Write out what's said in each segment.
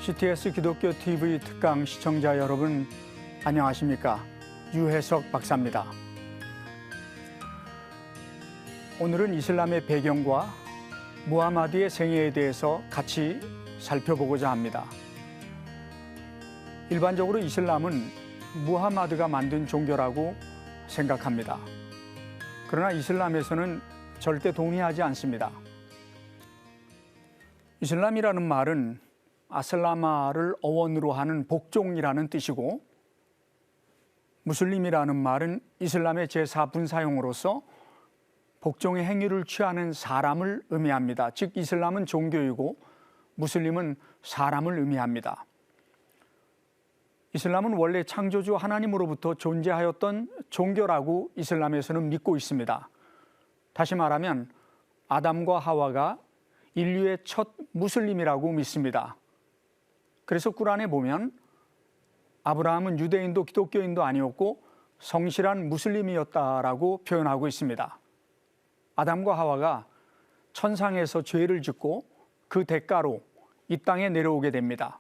CTS 기독교 TV 특강 시청자 여러분, 안녕하십니까? 유혜석 박사입니다. 오늘은 이슬람의 배경과 무하마드의 생애에 대해서 같이 살펴보고자 합니다. 일반적으로 이슬람은 무하마드가 만든 종교라고 생각합니다. 그러나 이슬람에서는 절대 동의하지 않습니다. 이슬람이라는 말은 아슬라마를 어원으로 하는 복종이라는 뜻이고, 무슬림이라는 말은 이슬람의 제4분사형으로서 복종의 행위를 취하는 사람을 의미합니다. 즉 이슬람은 종교이고 무슬림은 사람을 의미합니다. 이슬람은 원래 창조주 하나님으로부터 존재하였던 종교라고 이슬람에서는 믿고 있습니다. 다시 말하면 아담과 하와가 인류의 첫 무슬림이라고 믿습니다. 그래서 꾸란에 보면 아브라함은 유대인도 기독교인도 아니었고 성실한 무슬림이었다라고 표현하고 있습니다. 아담과 하와가 천상에서 죄를 짓고 그 대가로 이 땅에 내려오게 됩니다.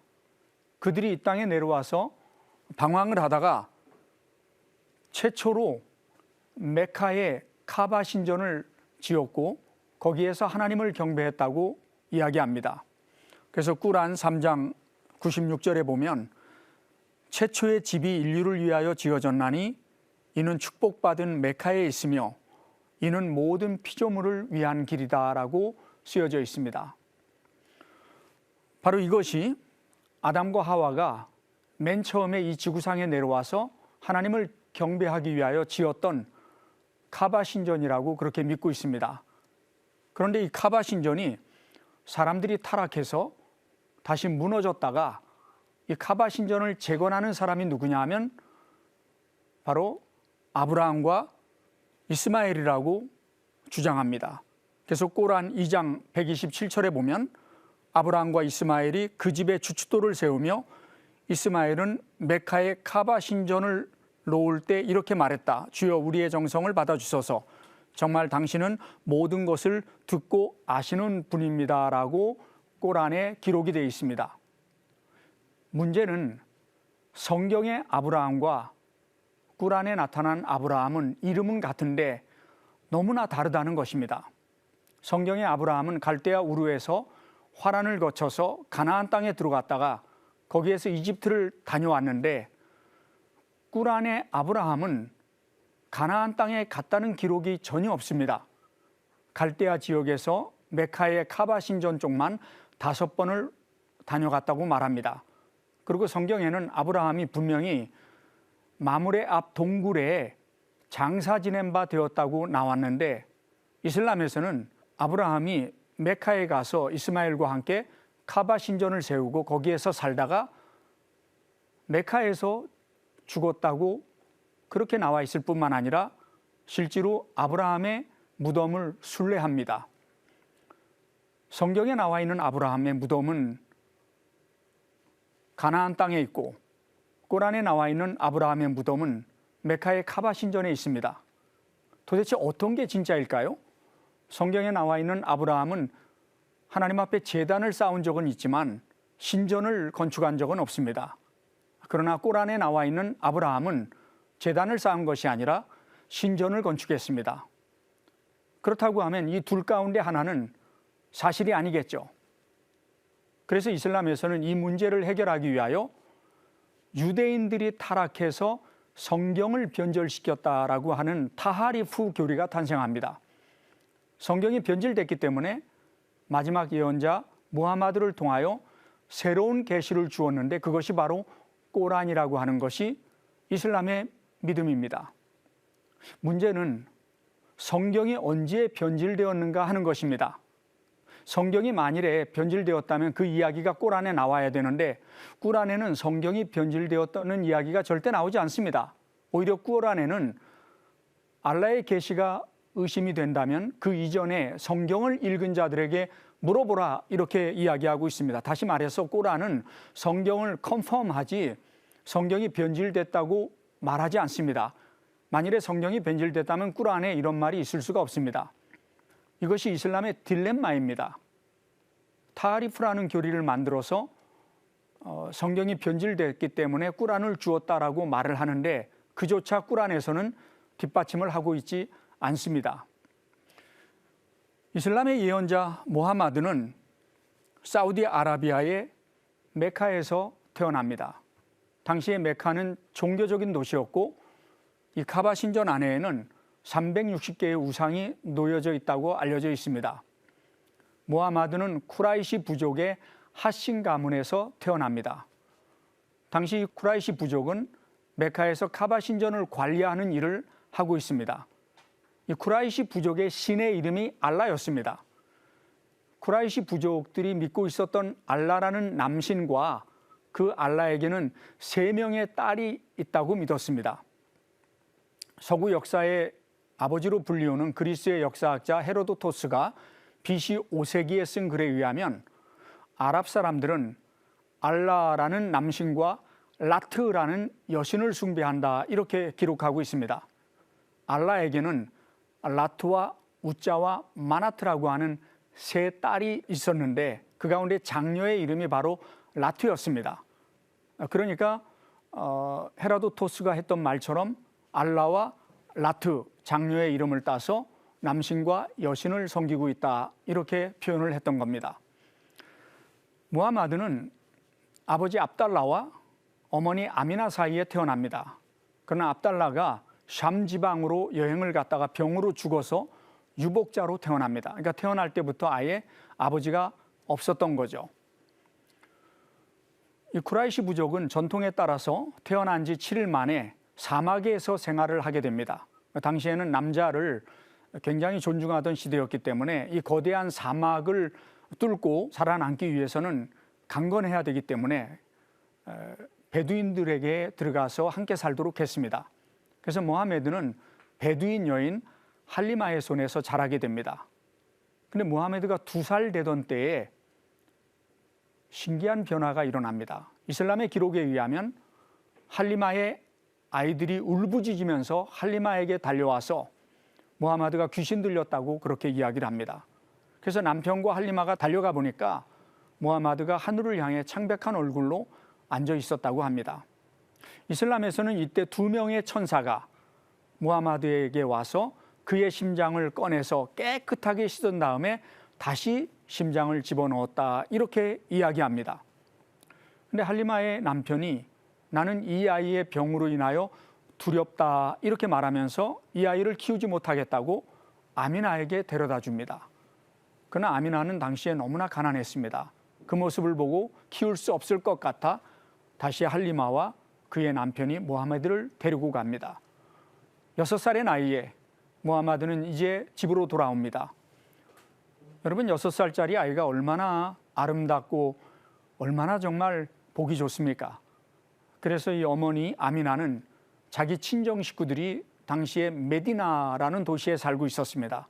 그들이 이 땅에 내려와서 방황을 하다가 최초로 메카에 카바 신전을 지었고 거기에서 하나님을 경배했다고 이야기합니다. 그래서 꾸란 3장 96절에 보면 최초의 집이 인류를 위하여 지어졌나니 이는 축복받은 메카에 있으며 이는 모든 피조물을 위한 길이다라고 쓰여져 있습니다. 바로 이것이 아담과 하와가 맨 처음에 이 지구상에 내려와서 하나님을 경배하기 위하여 지었던 카바 신전이라고 그렇게 믿고 있습니다. 그런데 이 카바 신전이 사람들이 타락해서 다시 무너졌다가 이 카바 신전을 재건하는 사람이 누구냐 하면 바로 아브라함과 이스마엘이라고 주장합니다. 그래서 꾸란 2장 127절에 보면 아브라함과 이스마엘이 그 집에 주춧돌을 세우며 이스마엘은 메카의 카바 신전을 놓을 때 이렇게 말했다. 주여 우리의 정성을 받아주소서. 정말 당신은 모든 것을 듣고 아시는 분입니다라고 꾸란에 기록이 되어 있습니다. 문제는 성경의 아브라함과 꾸란에 나타난 아브라함은 이름은 같은데 너무나 다르다는 것입니다. 성경의 아브라함은 갈대아 우르에서 화란을 거쳐서 가나안 땅에 들어갔다가 거기에서 이집트를 다녀왔는데, 꾸란의 아브라함은 가나안 땅에 갔다는 기록이 전혀 없습니다. 갈대아 지역에서 메카의 카바 신전 쪽만 5번을 다녀갔다고 말합니다. 그리고 성경에는 아브라함이 분명히 마므레 앞 동굴에 장사 지낸 바 되었다고 나왔는데, 이슬람에서는 아브라함이 메카에 가서 이스마엘과 함께 카바 신전을 세우고 거기에서 살다가 메카에서 죽었다고 그렇게 나와 있을 뿐만 아니라 실제로 아브라함의 무덤을 순례합니다. 성경에 나와 있는 아브라함의 무덤은 가나안 땅에 있고 꾸란에 나와 있는 아브라함의 무덤은 메카의 카바 신전에 있습니다. 도대체 어떤 게 진짜일까요? 성경에 나와 있는 아브라함은 하나님 앞에 제단을 쌓은 적은 있지만 신전을 건축한 적은 없습니다. 그러나 꾸란에 나와 있는 아브라함은 제단을 쌓은 것이 아니라 신전을 건축했습니다. 그렇다고 하면 이 둘 가운데 하나는 사실이 아니겠죠. 그래서 이슬람에서는 이 문제를 해결하기 위하여 유대인들이 타락해서 성경을 변절시켰다라고 하는 타하리프 교리가 탄생합니다. 성경이 변질됐기 때문에 마지막 예언자 무하마드를 통하여 새로운 계시를 주었는데 그것이 바로 꾸란이라고 하는 것이 이슬람의 믿음입니다. 문제는 성경이 언제 변질되었는가 하는 것입니다. 성경이 만일에 변질되었다면 그 이야기가 꾸란에 나와야 되는데 꾸란에는 성경이 변질되었다는 이야기가 절대 나오지 않습니다. 오히려 꾸란에는 알라의 계시가 의심이 된다면 그 이전에 성경을 읽은 자들에게 물어보라 이렇게 이야기하고 있습니다. 다시 말해서 꾸란은 성경을 컨펌하지 성경이 변질됐다고 말하지 않습니다. 만일에 성경이 변질됐다면 꾸란에 이런 말이 있을 수가 없습니다. 이것이 이슬람의 딜레마입니다. 타리프라는 교리를 만들어서 성경이 변질됐기 때문에 꾸란을 주었다라고 말을 하는데 그조차 꾸란에서는 뒷받침을 하고 있지 않습니다. 이슬람의 예언자 무함마드는 사우디아라비아의 메카에서 태어납니다. 당시의 메카는 종교적인 도시였고 이 카바 신전 안에는 360개의 우상이 놓여져 있다고 알려져 있습니다. 무함마드는 쿠라이시 부족의 하신 가문에서 태어납니다. 당시 쿠라이시 부족은 메카에서 카바 신전을 관리하는 일을 하고 있습니다. 이 쿠라이시 부족의 신의 이름이 알라였습니다. 쿠라이시 부족들이 믿고 있었던 알라라는 남신과 그 알라에게는 3명의 딸이 있다고 믿었습니다. 서구 역사의 아버지로 불리우는 그리스의 역사학자 헤로도토스가 BC 5세기에 쓴 글에 의하면 아랍 사람들은 알라라는 남신과 라트라는 여신을 숭배한다 이렇게 기록하고 있습니다. 알라에게는 라트와 우짜와 마나트라고 하는 3딸이 있었는데 그 가운데 장녀의 이름이 바로 라트였습니다. 그러니까 헤라도토스가 했던 말처럼 알라와 라트 장녀의 이름을 따서 남신과 여신을 섬기고 있다 이렇게 표현을 했던 겁니다. 무함마드는 아버지 압달라와 어머니 아미나 사이에 태어납니다. 그러나 압달라가 샴 지방으로 여행을 갔다가 병으로 죽어서 유복자로 태어납니다. 그러니까 태어날 때부터 아예 아버지가 없었던 거죠. 이 쿠라이시 부족은 전통에 따라서 태어난 지 7일 만에 사막에서 생활을 하게 됩니다. 당시에는 남자를 굉장히 존중하던 시대였기 때문에 이 거대한 사막을 뚫고 살아남기 위해서는 강건해야 되기 때문에 베두인들에게 들어가서 함께 살도록 했습니다. 그래서 무하메드는 베두인 여인 할리마의 손에서 자라게 됩니다. 근데 무하메드가 2살 되던 때에 신기한 변화가 일어납니다. 이슬람의 기록에 의하면 할리마의 아이들이 울부짖으면서 할리마에게 달려와서 무함마드가 귀신 들렸다고 그렇게 이야기를 합니다. 그래서 남편과 할리마가 달려가 보니까 무함마드가 하늘을 향해 창백한 얼굴로 앉아 있었다고 합니다. 이슬람에서는 이때 2명의 천사가 무함마드에게 와서 그의 심장을 꺼내서 깨끗하게 씻은 다음에 다시 심장을 집어넣었다 이렇게 이야기합니다. 근데 할리마의 남편이 나는 이 아이의 병으로 인하여 두렵다 이렇게 말하면서 이 아이를 키우지 못하겠다고 아미나에게 데려다 줍니다. 그러나 아미나는 당시에 너무나 가난했습니다. 그 모습을 보고 키울 수 없을 것 같아 다시 할리마와 그의 남편이 무함마드를 데리고 갑니다. 6살의 나이에 무함마드는 이제 집으로 돌아옵니다. 여러분 6살짜리 아이가 얼마나 아름답고 얼마나 정말 보기 좋습니까? 그래서 이 어머니 아미나는 자기 친정 식구들이 당시에 메디나라는 도시에 살고 있었습니다.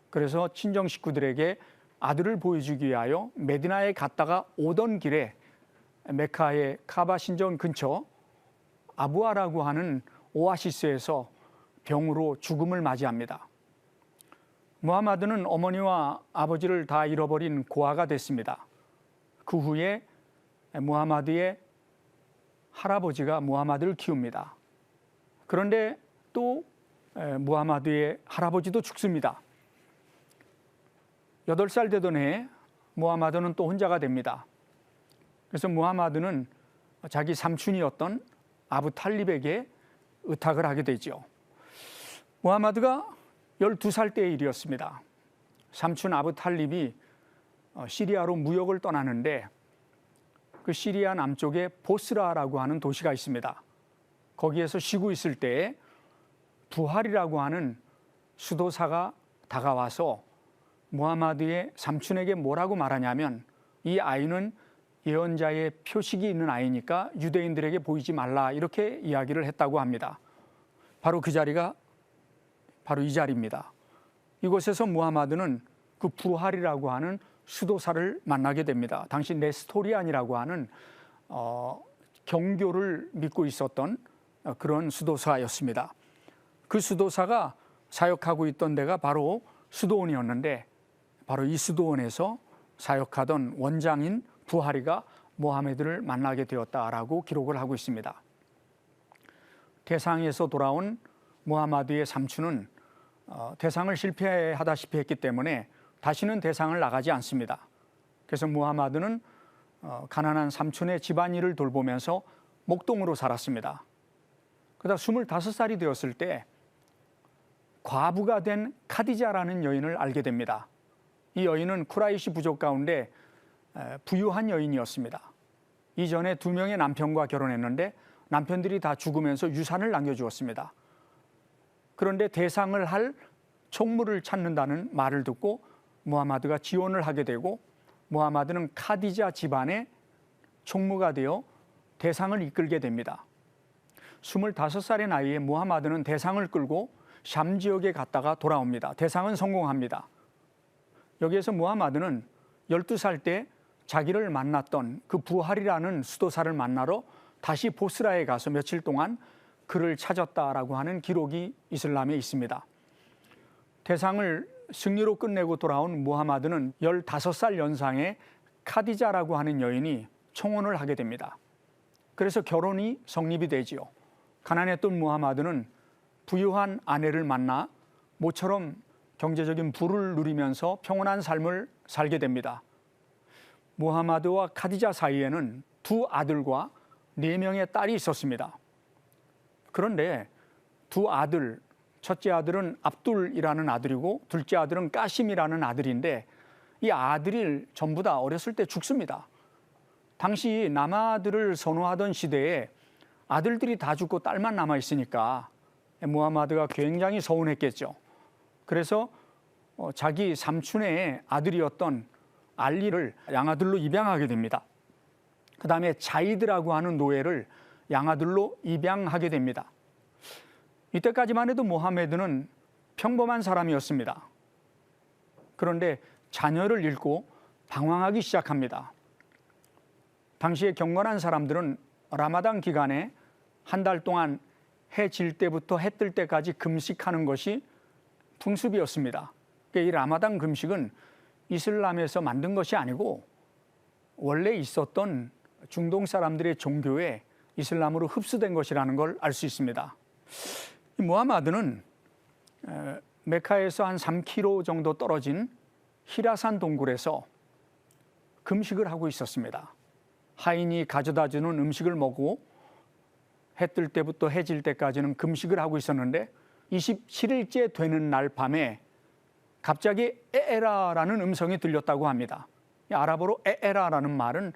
그래서 친정 식구들에게 아들을 보여주기 위하여 메디나에 갔다가 오던 길에 메카의 카바 신전 근처 아부아라고 하는 오아시스에서 병으로 죽음을 맞이합니다. 무함마드는 어머니와 아버지를 다 잃어버린 고아가 됐습니다. 그 후에 무함마드의 할아버지가 무함마드를 키웁니다. 그런데 또 무함마드의 할아버지도 죽습니다. 8살 되던 해에 무함마드는 또 혼자가 됩니다. 그래서 무함마드는 자기 삼촌이었던 아부 탈립에게 의탁을 하게 되죠. 무함마드가 12살 때의 일이었습니다. 삼촌 아부 탈립이 시리아로 무역을 떠나는데 그 시리아 남쪽에 보스라라고 하는 도시가 있습니다. 거기에서 쉬고 있을 때에 부할이라고 하는 수도사가 다가와서 무함마드의 삼촌에게 뭐라고 말하냐면 이 아이는 예언자의 표식이 있는 아이니까 유대인들에게 보이지 말라 이렇게 이야기를 했다고 합니다. 바로 그 자리가 바로 이 자리입니다. 이곳에서 무함마드는 그 부할이라고 하는 수도사를 만나게 됩니다. 당시 네스토리안이라고 하는 경교를 믿고 있었던 그런 수도사였습니다. 그 수도사가 사역하고 있던 데가 바로 수도원이었는데 바로 이 수도원에서 사역하던 원장인 부하리가 모하메드를 만나게 되었다라고 기록을 하고 있습니다. 대상에서 돌아온 무하마드의 삼촌은 대상을 실패하다시피 했기 때문에 다시는 대상을 나가지 않습니다. 그래서 무하마드는 가난한 삼촌의 집안일을 돌보면서 목동으로 살았습니다. 그러다 25살이 되었을 때 과부가 된 카디자라는 여인을 알게 됩니다. 이 여인은 쿠라이시 부족 가운데 부유한 여인이었습니다. 이전에 2명의 남편과 결혼했는데 남편들이 다 죽으면서 유산을 남겨주었습니다. 그런데 대상을 할 총무를 찾는다는 말을 듣고 무하마드가 지원을 하게 되고 무하마드는 카디자 집안의 총무가 되어 대상을 이끌게 됩니다. 25살의 나이에 무하마드는 대상을 끌고 샴 지역에 갔다가 돌아옵니다. 대상은 성공합니다. 여기에서 무하마드는 12살 때 자기를 만났던 그 부할이라는 수도사를 만나러 다시 보스라에 가서 며칠 동안 그를 찾았다라고 하는 기록이 이슬람에 있습니다. 대상을 승리로 끝내고 돌아온 무하마드는 15살 연상의 카디자라고 하는 여인이 청혼을 하게 됩니다. 그래서 결혼이 성립이 되지요. 가난했던 무하마드는 부유한 아내를 만나 모처럼 경제적인 부를 누리면서 평온한 삶을 살게 됩니다. 무하마드와 카디자 사이에는 2 아들과 4명의 딸이 있었습니다. 그런데 2 아들, 첫째 아들은 압둘이라는 아들이고 둘째 아들은 까심이라는 아들인데 이 아들이 전부 다 어렸을 때 죽습니다. 당시 남아들을 선호하던 시대에 아들들이 다 죽고 딸만 남아 있으니까 무하마드가 굉장히 서운했겠죠. 그래서 자기 삼촌의 아들이었던 알리를 양아들로 입양하게 됩니다. 그 다음에 자이드라고 하는 노예를 양아들로 입양하게 됩니다. 이때까지만 해도 무하메드는 평범한 사람이었습니다. 그런데 자녀를 잃고 방황하기 시작합니다. 당시에 경건한 사람들은 라마단 기간에 한 달 동안 해 질 때부터 해 뜰 때까지 금식하는 것이 풍습이었습니다. 이 라마단 금식은 이슬람에서 만든 것이 아니고 원래 있었던 중동 사람들의 종교에 이슬람으로 흡수된 것이라는 걸 알 수 있습니다. 이 무하마드는 메카에서 한 3km 정도 떨어진 히라산 동굴에서 금식을 하고 있었습니다. 하인이 가져다주는 음식을 먹고 해 뜰 때부터 해 질 때까지는 금식을 하고 있었는데 27일째 되는 날 밤에 갑자기 에에라라는 음성이 들렸다고 합니다. 아랍어로 에에라라는 말은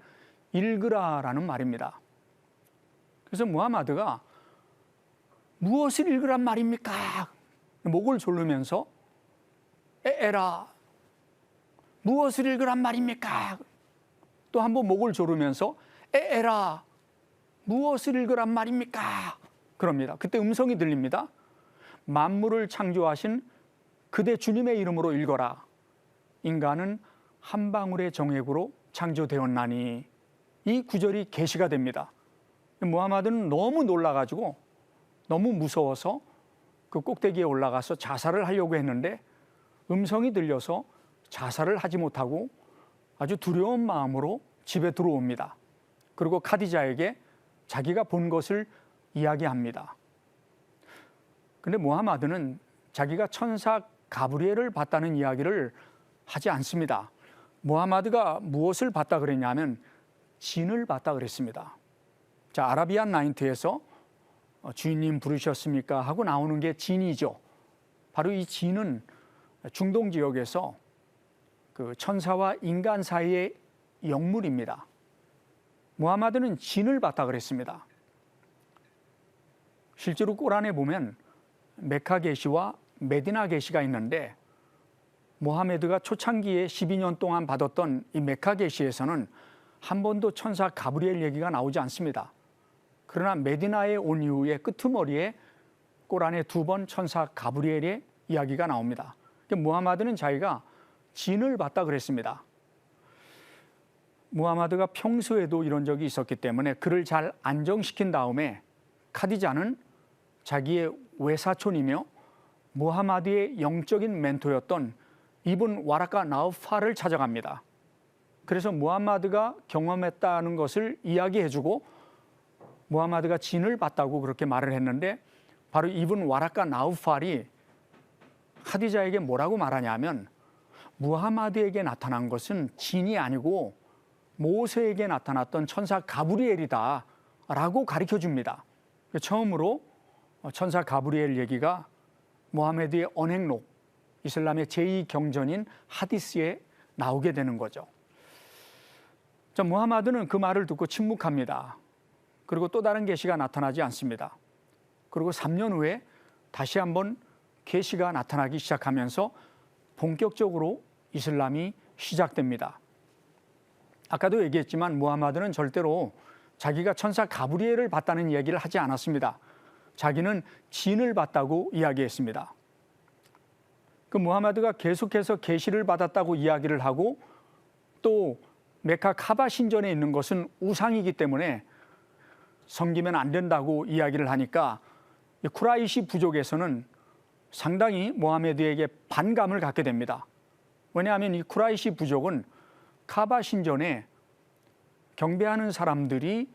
읽으라라는 말입니다. 그래서 무하마드가 무엇을 읽으란 말입니까? 목을 졸르면서 에에라 무엇을 읽으란 말입니까? 또 한 번 목을 조르면서 에에라 무엇을 읽으란 말입니까? 그럽니다. 그때 음성이 들립니다. 만물을 창조하신 그대 주님의 이름으로 읽어라. 인간은 한 방울의 정액으로 창조되었나니. 이 구절이 계시가 됩니다. 무하마드는 너무 놀라가지고 너무 무서워서 그 꼭대기에 올라가서 자살을 하려고 했는데 음성이 들려서 자살을 하지 못하고 아주 두려운 마음으로 집에 들어옵니다. 그리고 카디자에게 자기가 본 것을 이야기합니다. 근데 무하마드는 자기가 천사 가브리엘을 봤다는 이야기를 하지 않습니다. 무하마드가 무엇을 봤다 그랬냐면 진을 봤다 그랬습니다. 자, 아라비안 나인트에서 주인님 부르셨습니까? 하고 나오는 게 진이죠. 바로 이 진은 중동 지역에서 그 천사와 인간 사이의 영물입니다. 무하마드는 진을 봤다 그랬습니다. 실제로 꾸란에 보면 메카 계시와 메디나 계시가 있는데 무하메드가 초창기에 12년 동안 받았던 이 메카 계시에서는 한 번도 천사 가브리엘 얘기가 나오지 않습니다. 그러나 메디나에 온 이후에 끄트머리에 꾸란에 2번 천사 가브리엘의 이야기가 나옵니다. 무하마드는 자기가 진을 봤다 그랬습니다. 무하마드가 평소에도 이런 적이 있었기 때문에 그를 잘 안정시킨 다음에 카디자는 자기의 외사촌이며 무하마드의 영적인 멘토였던 이븐 와라카 나우파를 찾아갑니다. 그래서 무함마드가 경험했다는 것을 이야기해주고 무함마드가 진을 봤다고 그렇게 말을 했는데, 바로 이분 와라카 나우팔이 하디자에게 뭐라고 말하냐면, 무함마드에게 나타난 것은 진이 아니고 모세에게 나타났던 천사 가브리엘이다 라고 가르쳐 줍니다. 처음으로 천사 가브리엘 얘기가 모하메드의 언행록, 이슬람의 제2경전인 하디스에 나오게 되는 거죠. 자, 무함마드는 그 말을 듣고 침묵합니다. 그리고 또 다른 계시가 나타나지 않습니다. 그리고 3년 후에 다시 한번 계시가 나타나기 시작하면서 본격적으로 이슬람이 시작됩니다. 아까도 얘기했지만 무함마드는 절대로 자기가 천사 가브리엘을 봤다는 얘기를 하지 않았습니다. 자기는 진을 봤다고 이야기했습니다. 그 무함마드가 계속해서 계시를 받았다고 이야기를 하고, 또 메카 카바 신전에 있는 것은 우상이기 때문에 섬기면 안 된다고 이야기를 하니까 쿠라이시 부족에서는 상당히 모하메드에게 반감을 갖게 됩니다. 왜냐하면 이 쿠라이시 부족은 카바 신전에 경배하는 사람들이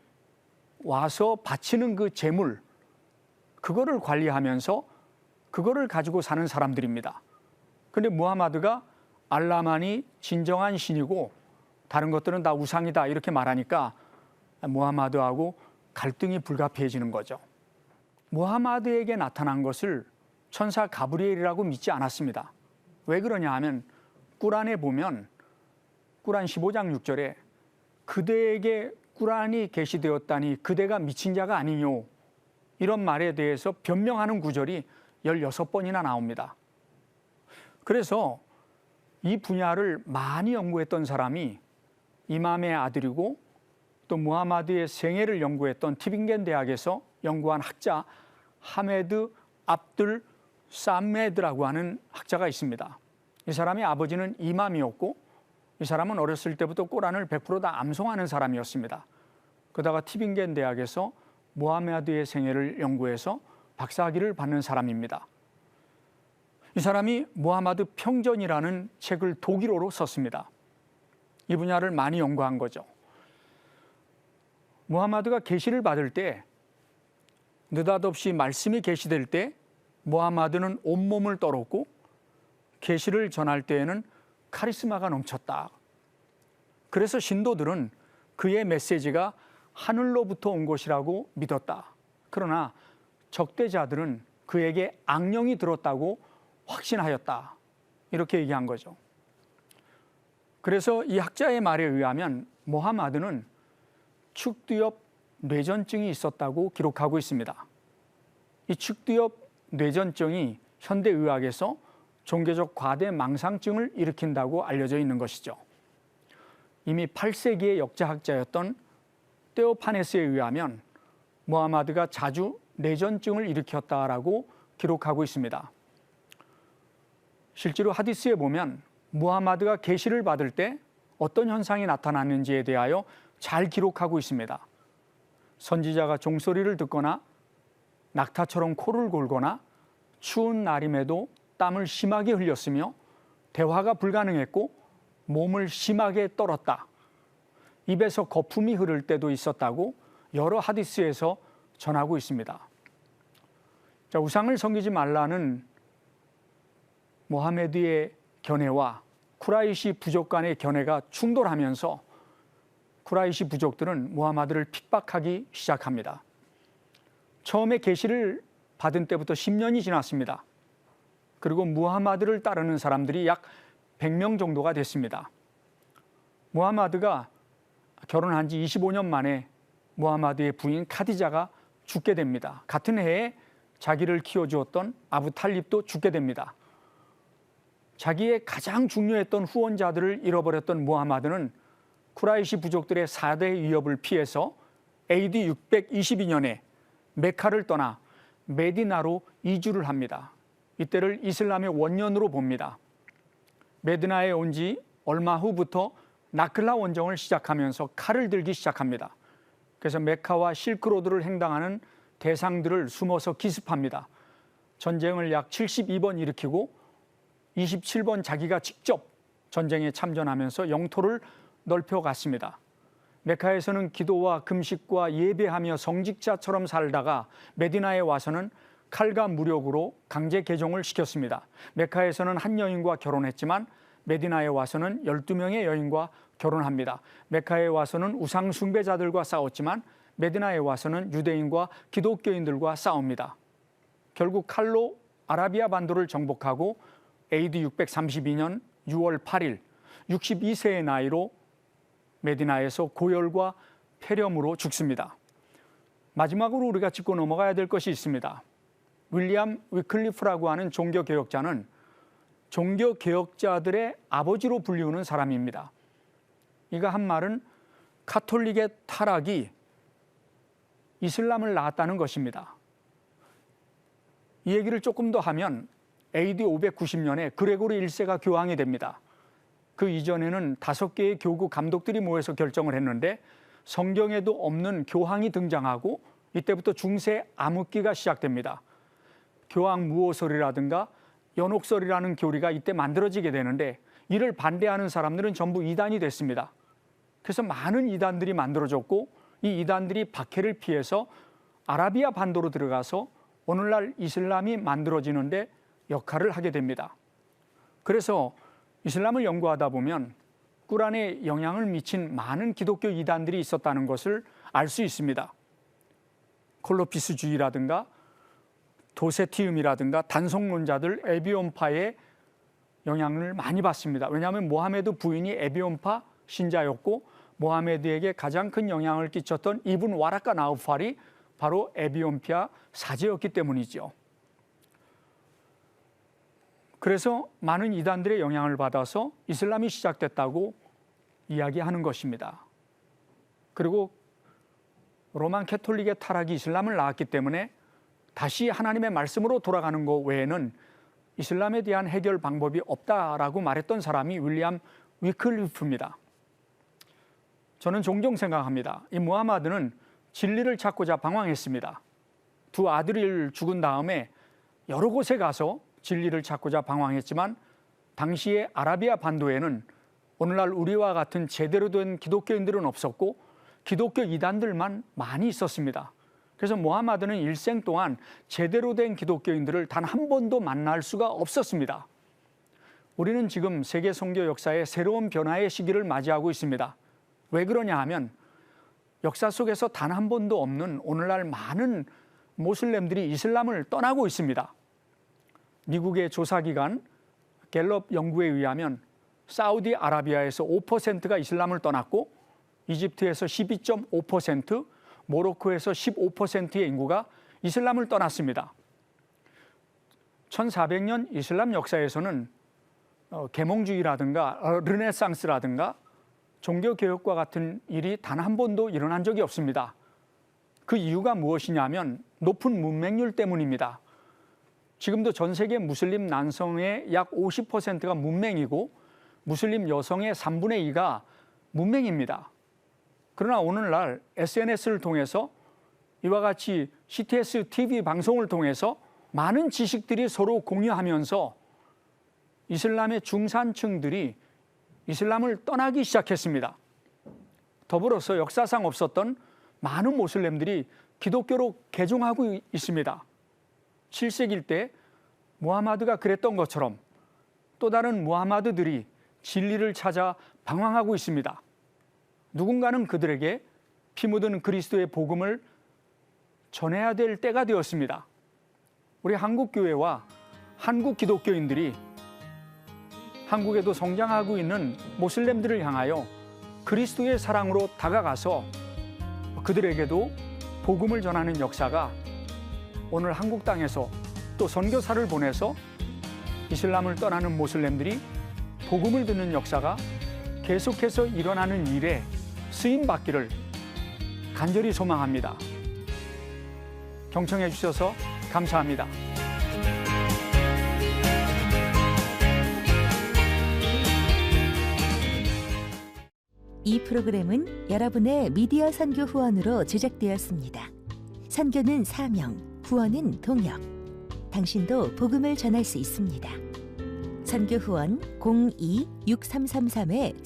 와서 바치는 그 제물, 그거를 관리하면서 그거를 가지고 사는 사람들입니다. 그런데 무함마드가 알라만이 진정한 신이고 다른 것들은 다 우상이다 이렇게 말하니까 무함마드하고 갈등이 불가피해지는 거죠. 무함마드에게 나타난 것을 천사 가브리엘이라고 믿지 않았습니다. 왜 그러냐 하면 꾸란에 보면 꾸란 15장 6절에 그대에게 꾸란이 계시되었다니 그대가 미친 자가 아니뇨, 이런 말에 대해서 변명하는 구절이 16번이나 나옵니다. 그래서 이 분야를 많이 연구했던 사람이 이맘의 아들이고 또 무함마드의 생애를 연구했던 티빙겐 대학에서 연구한 학자 하메드 압둘 사메드라고 하는 학자가 있습니다. 이 사람의 아버지는 이맘이었고 이 사람은 어렸을 때부터 꾸란을 100% 다 암송하는 사람이었습니다. 그러다가 티빙겐 대학에서 무함마드의 생애를 연구해서 박사학위를 받는 사람입니다. 이 사람이 무함마드 평전이라는 책을 독일어로 썼습니다. 이 분야를 많이 연구한 거죠. 무함마드가 계시를 받을 때, 느닷없이 말씀이 계시될 때 무함마드는 온몸을 떨었고 계시를 전할 때에는 카리스마가 넘쳤다. 그래서 신도들은 그의 메시지가 하늘로부터 온 것이라고 믿었다. 그러나 적대자들은 그에게 악령이 들었다고 확신하였다. 이렇게 얘기한 거죠. 그래서 이 학자의 말에 의하면 무함마드는 축두엽 뇌전증이 있었다고 기록하고 있습니다. 이 축두엽 뇌전증이 현대의학에서 종교적 과대망상증을 일으킨다고 알려져 있는 것이죠. 이미 8세기의 역사학자였던 테오파네스에 의하면 무함마드가 자주 뇌전증을 일으켰다라고 기록하고 있습니다. 실제로 하디스에 보면 무함마드가 계시를 받을 때 어떤 현상이 나타났는지에 대하여 잘 기록하고 있습니다. 선지자가 종소리를 듣거나 낙타처럼 코를 골거나 추운 날임에도 땀을 심하게 흘렸으며 대화가 불가능했고 몸을 심하게 떨었다. 입에서 거품이 흐를 때도 있었다고 여러 하디스에서 전하고 있습니다. 자, 우상을 섬기지 말라는 모하메드의 견해와 쿠라이시 부족 간의 견해가 충돌하면서 쿠라이시 부족들은 무함마드를 핍박하기 시작합니다. 처음에 계시를 받은 때부터 10년이 지났습니다. 그리고 무함마드를 따르는 사람들이 약 100명 정도가 됐습니다. 무함마드가 결혼한 지 25년 만에 무함마드의 부인 카디자가 죽게 됩니다. 같은 해에 자기를 키워주었던 아부 탈립도 죽게 됩니다. 자기의 가장 중요했던 후원자들을 잃어버렸던 무함마드는 쿠라이시 부족들의 4대 위협을 피해서 AD 622년에 메카를 떠나 메디나로 이주를 합니다. 이때를 이슬람의 원년으로 봅니다. 메디나에 온 지 얼마 후부터 나클라 원정을 시작하면서 칼을 들기 시작합니다. 그래서 메카와 실크로드를 횡단하는 대상들을 숨어서 기습합니다. 전쟁을 약 72번 일으키고 27번 자기가 직접 전쟁에 참전하면서 영토를 넓혀갔습니다. 메카에서는 기도와 금식과 예배하며 성직자처럼 살다가 메디나에 와서는 칼과 무력으로 강제 개종을 시켰습니다. 메카에서는 한 여인과 결혼했지만 메디나에 와서는 12명의 여인과 결혼합니다. 메카에 와서는 우상 숭배자들과 싸웠지만 메디나에 와서는 유대인과 기독교인들과 싸웁니다. 결국 칼로 아라비아 반도를 정복하고 AD 632년 6월 8일 62세의 나이로 메디나에서 고열과 폐렴으로 죽습니다. 마지막으로 우리가 짚고 넘어가야 될 것이 있습니다. 윌리엄 위클리프라고 하는 종교개혁자는 종교개혁자들의 아버지로 불리우는 사람입니다. 이가 한 말은 가톨릭의 타락이 이슬람을 낳았다는 것입니다. 이 얘기를 조금 더 하면 AD 590년에 그레고리 1세가 교황이 됩니다. 그 이전에는 5개의 교구 감독들이 모여서 결정을 했는데 성경에도 없는 교황이 등장하고 이때부터 중세 암흑기가 시작됩니다. 교황 무호설이라든가 연옥설이라는 교리가 이때 만들어지게 되는데 이를 반대하는 사람들은 전부 이단이 됐습니다. 그래서 많은 이단들이 만들어졌고 이 이단들이 박해를 피해서 아라비아 반도로 들어가서 오늘날 이슬람이 만들어지는데 역할을 하게 됩니다. 그래서 이슬람을 연구하다 보면 꾸란에 영향을 미친 많은 기독교 이단들이 있었다는 것을 알 수 있습니다. 콜로피스주의라든가 도세티움이라든가 단성론자들 에비온파의 영향을 많이 받습니다. 왜냐하면 모하메드 부인이 에비온파 신자였고 모하메드에게 가장 큰 영향을 끼쳤던 이븐 와라카 나우팔이 바로 에비온파 사제였기 때문이죠. 그래서 많은 이단들의 영향을 받아서 이슬람이 시작됐다고 이야기하는 것입니다. 그리고 로만 캐톨릭의 타락이 이슬람을 낳았기 때문에 다시 하나님의 말씀으로 돌아가는 것 외에는 이슬람에 대한 해결 방법이 없다라고 말했던 사람이 윌리엄 위클리프입니다. 저는 종종 생각합니다. 이 무하마드는 진리를 찾고자 방황했습니다. 두 아들을 죽은 다음에 여러 곳에 가서 진리를 찾고자 방황했지만 당시의 아라비아 반도에는 오늘날 우리와 같은 제대로 된 기독교인들은 없었고 기독교 이단들만 많이 있었습니다. 그래서 무하마드는 일생 동안 제대로 된 기독교인들을 단 한 번도 만날 수가 없었습니다. 우리는 지금 세계 선교 역사의 새로운 변화의 시기를 맞이하고 있습니다. 왜 그러냐 하면 역사 속에서 단 한 번도 없는 오늘날 많은 모슬렘들이 이슬람을 떠나고 있습니다. 미국의 조사기관 갤럽 연구에 의하면 사우디아라비아에서 5%가 이슬람을 떠났고 이집트에서 12.5%, 모로코에서 15%의 인구가 이슬람을 떠났습니다. 1400년 이슬람 역사에서는 계몽주의라든가 르네상스라든가 종교개혁과 같은 일이 단 한 번도 일어난 적이 없습니다. 그 이유가 무엇이냐면 높은 문맹률 때문입니다. 지금도 전 세계 무슬림 남성의 약 50%가 문맹이고 무슬림 여성의 3분의 2가 문맹입니다. 그러나 오늘날 SNS를 통해서 이와 같이 CTS TV 방송을 통해서 많은 지식들이 서로 공유하면서 이슬람의 중산층들이 이슬람을 떠나기 시작했습니다. 더불어서 역사상 없었던 많은 모슬렘들이 기독교로 개종하고 있습니다. 7세기일 때 무하마드가 그랬던 것처럼 또 다른 무하마드들이 진리를 찾아 방황하고 있습니다. 누군가는 그들에게 피 묻은 그리스도의 복음을 전해야 될 때가 되었습니다. 우리 한국교회와 한국 기독교인들이 한국에도 성장하고 있는 모슬렘들을 향하여 그리스도의 사랑으로 다가가서 그들에게도 복음을 전하는 역사가 오늘 한국 땅에서 또 선교사를 보내서 이슬람을 떠나는 모슬렘들이 복음을 듣는 역사가 계속해서 일어나는 일에 쓰임받기를 간절히 소망합니다. 경청해 주셔서 감사합니다. 이 프로그램은 여러분의 미디어 선교 후원으로 제작되었습니다. 선교는 사명, 후원은 동역. 당신도 복음을 전할 수 있습니다. 선교 후원 02-6333-1000